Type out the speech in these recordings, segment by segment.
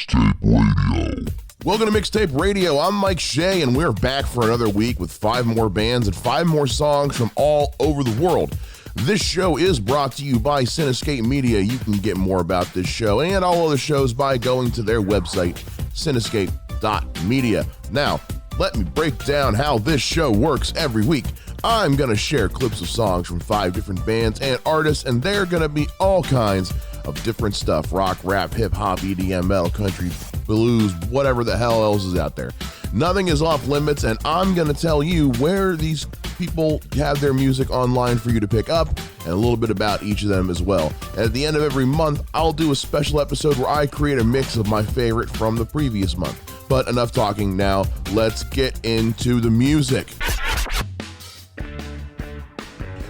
Mixtape Radio. Welcome to Mixtape Radio. I'm Mike Shea, and we're back for another week with 5 more bands and 5 more songs from all over the world. This show is brought to you by Cinescape Media. You can get more about this show and all other shows by going to their website, cinescape.media. Now, let me break down how this show works every week. I'm going to share clips of songs from 5 different bands and artists, and they're going to be all kinds of different stuff: rock, rap, hip-hop, EDML, country, blues, whatever the hell else is out there. Nothing is off limits, and I'm going to tell you where these people have their music online for you to pick up, and a little bit about each of them as well. At the end of every month, I'll do a special episode where I create a mix of my favorite from the previous month. But enough talking now, let's get into the music.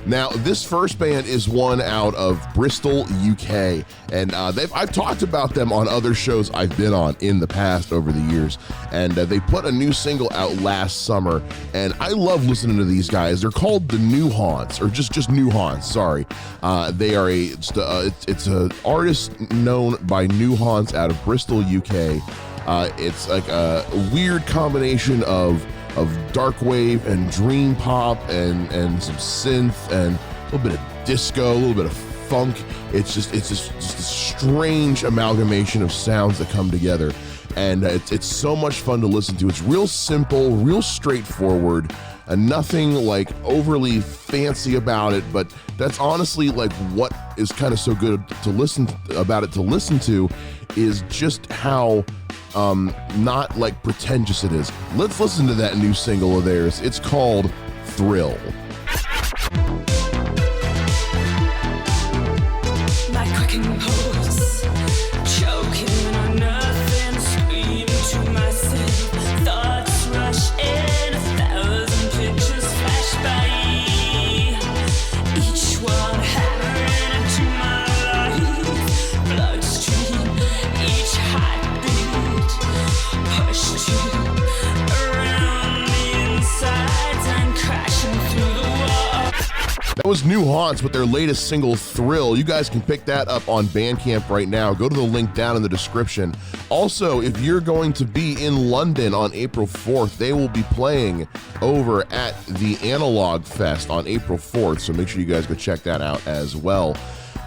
Now, this first band is one out of Bristol, UK, and I've talked about them on other shows I've been on in the past over the years, and they put a new single out last summer, and I love listening to these guys. They're called the New Haunts, or just New Haunts, sorry. They are it's an artist known by New Haunts out of Bristol, UK. It's like a weird combination of dark wave and dream pop and some synth and a little bit of disco, a little bit of funk. It's just a strange amalgamation of sounds that come together, and it's so much fun to listen to. It's real simple, real straightforward, and nothing like overly fancy about it, but that's honestly like what is kind of so good to listen to is just how not like pretentious it is. Let's listen to that new single of theirs. It's called Thrill. My quickened pulse, choking on nothing, screaming to myself. Thoughts rush in, 1,000 pictures flash by. Each one hammering into my life. Bloodstream, each heartbeat pushed you around the insides and crashing through the wall. That was New Haunts with their latest single, Thrill. You guys can pick that up on Bandcamp right now. Go to the link down in the description. Also, if you're going to be in London on April 4th, they will be playing over at the Analog Fest on April 4th, so make sure you guys go check that out as well.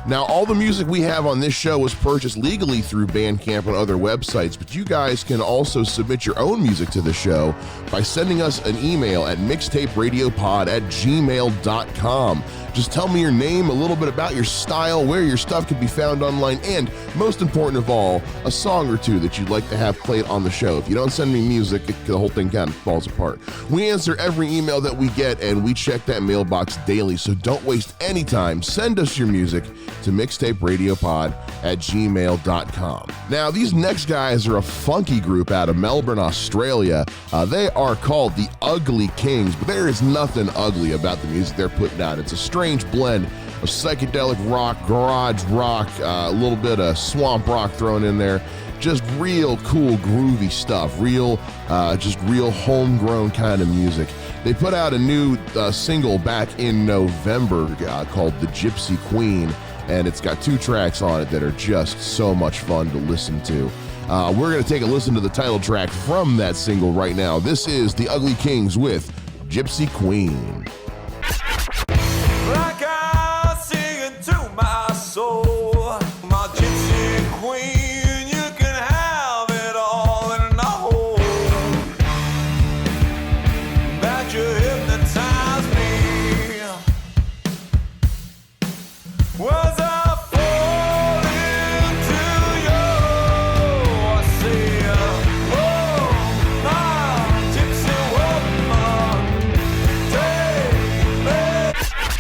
Now, all the music we have on this show was purchased legally through Bandcamp and other websites, but you guys can also submit your own music to the show by sending us an email at mixtaperadiopod@gmail.com. Just tell me your name, a little bit about your style, where your stuff can be found online, and most important of all, a song or two that you'd like to have played on the show. If you don't send me music, the whole thing kind of falls apart. We answer every email that we get, and we check that mailbox daily, so don't waste any time. Send us your music to mixtaperadiopod@gmail.com. Now, these next guys are a funky group out of Melbourne, Australia. They are called the Ugly Kings, but there is nothing ugly about the music they're putting out. It's a strange blend of psychedelic rock, garage rock, a little bit of swamp rock thrown in there. Just real cool, groovy stuff. Just real homegrown kind of music. They put out a new single back in November called The Gypsy Queen, and it's got 2 tracks on it that are just so much fun to listen to. We're going to take a listen to the title track from that single right now. This is the Ugly Kings with Gypsy Queen. Like I sing into my soul, my gypsy queen, you can have it all in a hole. That you hypnotize me. Was I falling to you? I say, oh, my gypsy woman, take me.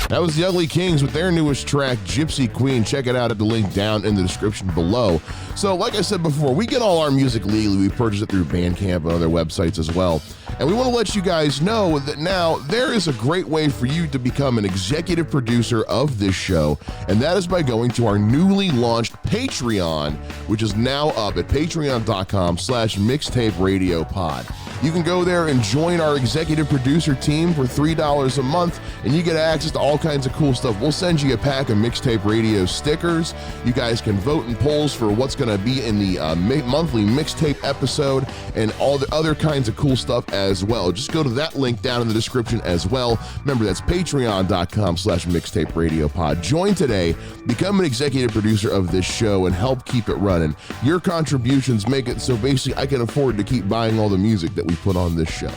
That was the Ugly Kings with their newest track, Gypsy Queen. Check it out at the link down in the description below. So, like I said before, we get all our music legally. We purchase it through Bandcamp and other websites as well. And we want to let you guys know that now there is a great way for you to become an executive producer of this show, and that is by going to our newly launched Patreon, which is now up at patreon.com/mixtaperadiopod. You can go there and join our executive producer team for $3 a month, and you get access to all kinds of cool stuff. We'll send you a pack of Mixtape Radio stickers. You guys can vote in polls for what's going to be in the monthly mixtape episode and all the other kinds of cool stuff as well. Just go to that link down in the description as well. Remember, that's patreon.com/mixtaperadiopod. Join today, become an executive producer of this show, and help keep it running. Your contributions make it so basically I can afford to keep buying all the music that we put on this show.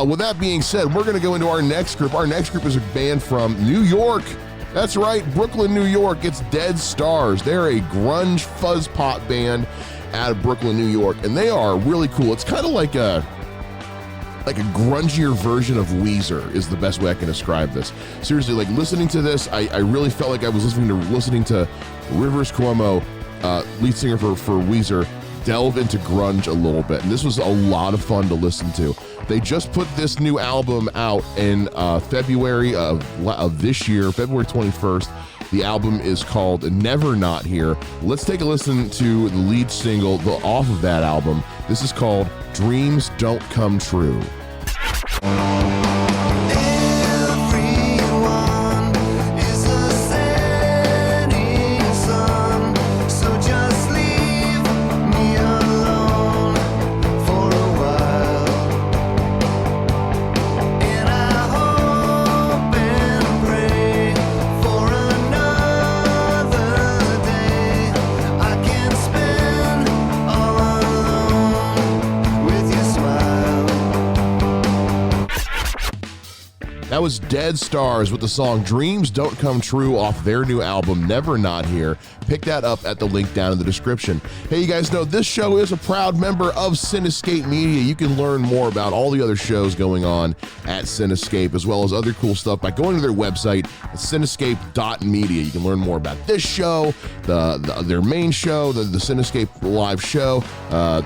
With that being said, we're going to go into our next group. Our next group is a band from New York. That's right, Brooklyn, New York. It's Dead Stars. They're a grunge fuzz pop band out of Brooklyn, New York, and they are really cool. It's kind of like a grungier version of Weezer is the best way I can describe this. Seriously, like listening to this, I really felt like I was listening to Rivers Cuomo, lead singer for Weezer, delve into grunge a little bit, and this was a lot of fun to listen to. They just put this new album out in February of this year, February 21st. The album is called Never Not Here. Let's take a listen to the lead single off of that album. This is called Dreams Don't Come True. That was Dead Stars with the song Dreams Don't Come True off their new album, Never Not Here. Pick that up at the link down in the description. Hey, you guys know this show is a proud member of Cinescape Media. You can learn more about all the other shows going on at Cinescape, as well as other cool stuff by going to their website at cinescape.media. You can learn more about this show, their main show, the Cinescape live show.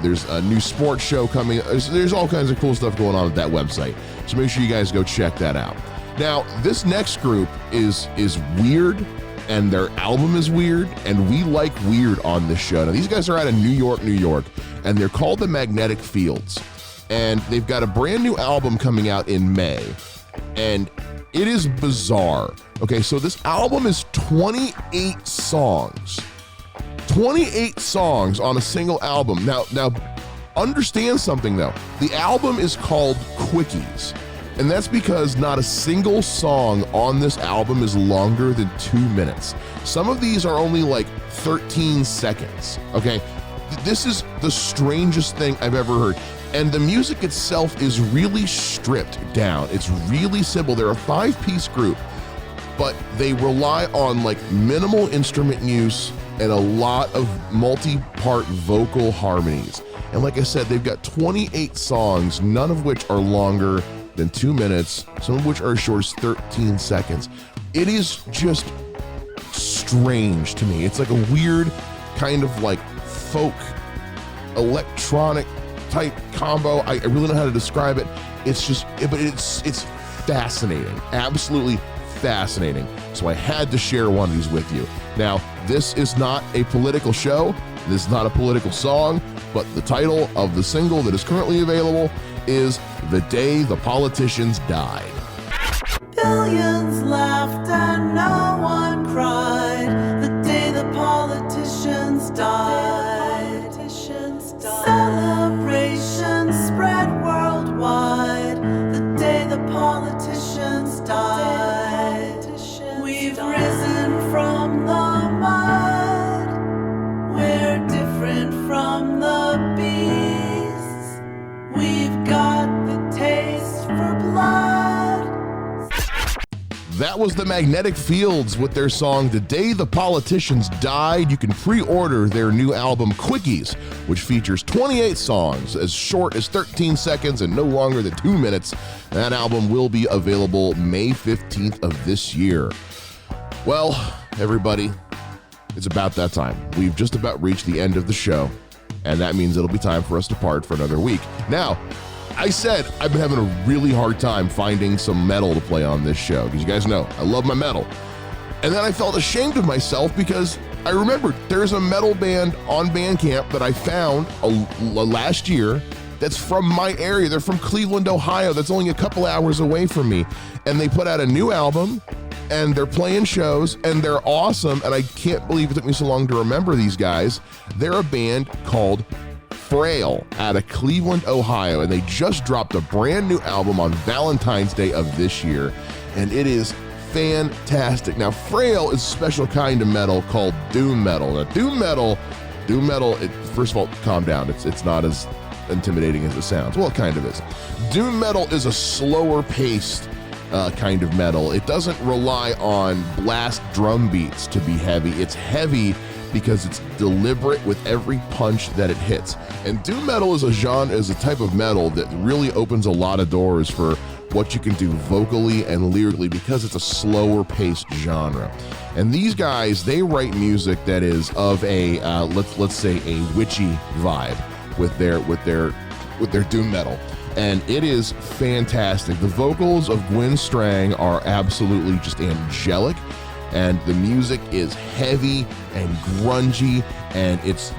There's a new sports show coming. There's all kinds of cool stuff going on at that website. So make sure you guys go check that out. Now, this next group is weird, and their album is weird, and we like weird on this show. Now, these guys are out of New York, and they're called the Magnetic Fields. And they've got a brand new album coming out in May, and it is bizarre. Okay, so this album is 28 songs. 28 songs on a single album. Now, understand something though. The album is called Quickies, and that's because not a single song on this album is longer than 2 minutes. Some of these are only like 13 seconds, okay? This is the strangest thing I've ever heard. And the music itself is really stripped down. It's really simple. They're a 5-piece group, but they rely on like minimal instrument use and a lot of multi-part vocal harmonies. And like I said, they've got 28 songs, none of which are longer than 2 minutes, some of which are as short as 13 seconds. It is just strange to me. It's like a weird kind of like folk electronic type combo. I really don't know how to describe it. It's just, but it's fascinating, absolutely fascinating. So I had to share one of these with you. Now, this is not a political show. This is not a political song, but the title of the single that is currently available is The Day the Politicians Died. Billions laughed and no one cried the day the politicians died. Celebrations spread worldwide the day the politicians died. We've risen from the mud. We're different from the beasts. We've got the taste for blood. That was the Magnetic Fields with their song The Day the Politicians Died. You can pre-order their new album Quickies, which features 28 songs as short as 13 seconds and no longer than 2 minutes. That album will be available May 15th of this year. Well, everybody, it's about that time. We've just about reached the end of the show, and that means it'll be time for us to part for another week. Now, I said I've been having a really hard time finding some metal to play on this show, because you guys know I love my metal. And then I felt ashamed of myself because I remembered there's a metal band on Bandcamp that I found last year that's from my area. They're from Cleveland, Ohio. That's only a couple hours away from me. And they put out a new album, and they're playing shows, and they're awesome. And I can't believe it took me so long to remember these guys. They're a band called Frail out of Cleveland, Ohio, and they just dropped a brand new album on Valentine's Day of this year, and it is fantastic. Now, Frail is a special kind of metal called doom metal. Now, doom metal, first of all, calm down. It's not as intimidating as it sounds. Well, it kind of is. Doom metal is a slower paced kind of metal. It doesn't rely on blast drum beats to be heavy. It's heavy because it's deliberate with every punch that it hits. And doom metal is a type of metal that really opens a lot of doors for what you can do vocally and lyrically because it's a slower paced genre. And these guys, they write music that is of a let's say a witchy vibe with their doom metal. And it is fantastic. The vocals of Gwen Strang are absolutely just angelic. And the music is heavy and grungy, and it's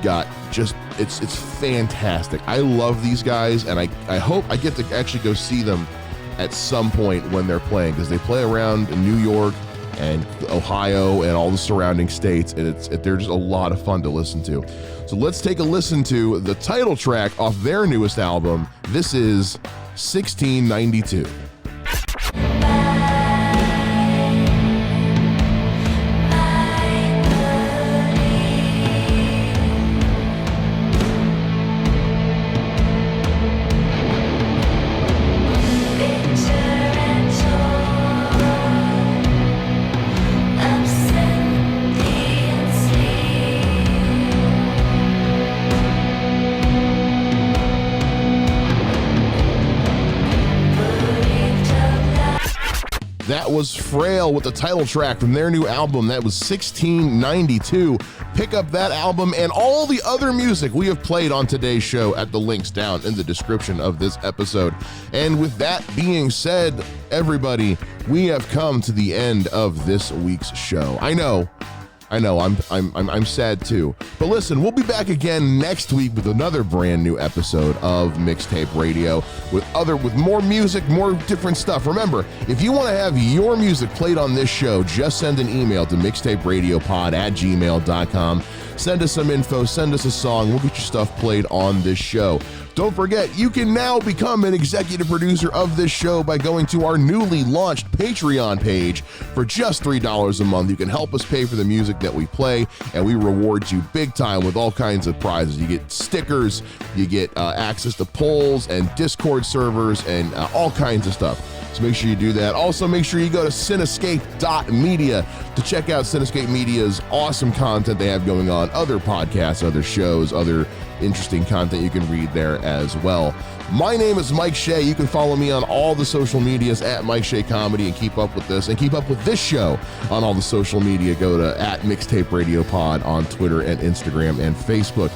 fantastic. I love these guys, and I hope I get to actually go see them at some point when they're playing, because they play around in New York and Ohio and all the surrounding states, and they're just a lot of fun to listen to. So let's take a listen to the title track off their newest album. This is 1692. That was Frail with the title track from their new album. That was 1692. Pick up that album and all the other music we have played on today's show at the links down in the description of this episode. And with that being said, everybody, we have come to the end of this week's show. I know, I'm sad too. But listen, we'll be back again next week with another brand new episode of Mixtape Radio with more music, more different stuff. Remember, if you want to have your music played on this show, just send an email to mixtaperadiopod@gmail.com. Send us some info, send us a song, we'll get your stuff played on this show. Don't forget, you can now become an executive producer of this show by going to our newly launched Patreon page. For just $3 a month, you can help us pay for the music that we play, and we reward you big time with all kinds of prizes. You get stickers, you get access to polls and Discord servers, and all kinds of stuff. So make sure you do that. Also, make sure you go to Cinescape.media to check out Cinescape Media's awesome content they have going on, other podcasts, other shows, other interesting content you can read there as well. My name is Mike Shea. You can follow me on all the social medias at Mike Shea Comedy and keep up with this and keep up with this show on all the social media. Go to @MixtapeRadioPod on Twitter and Instagram and Facebook.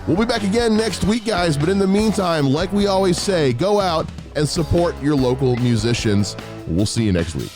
We'll be back again next week, guys, but in the meantime, like we always say, go out and support your local musicians. We'll see you next week.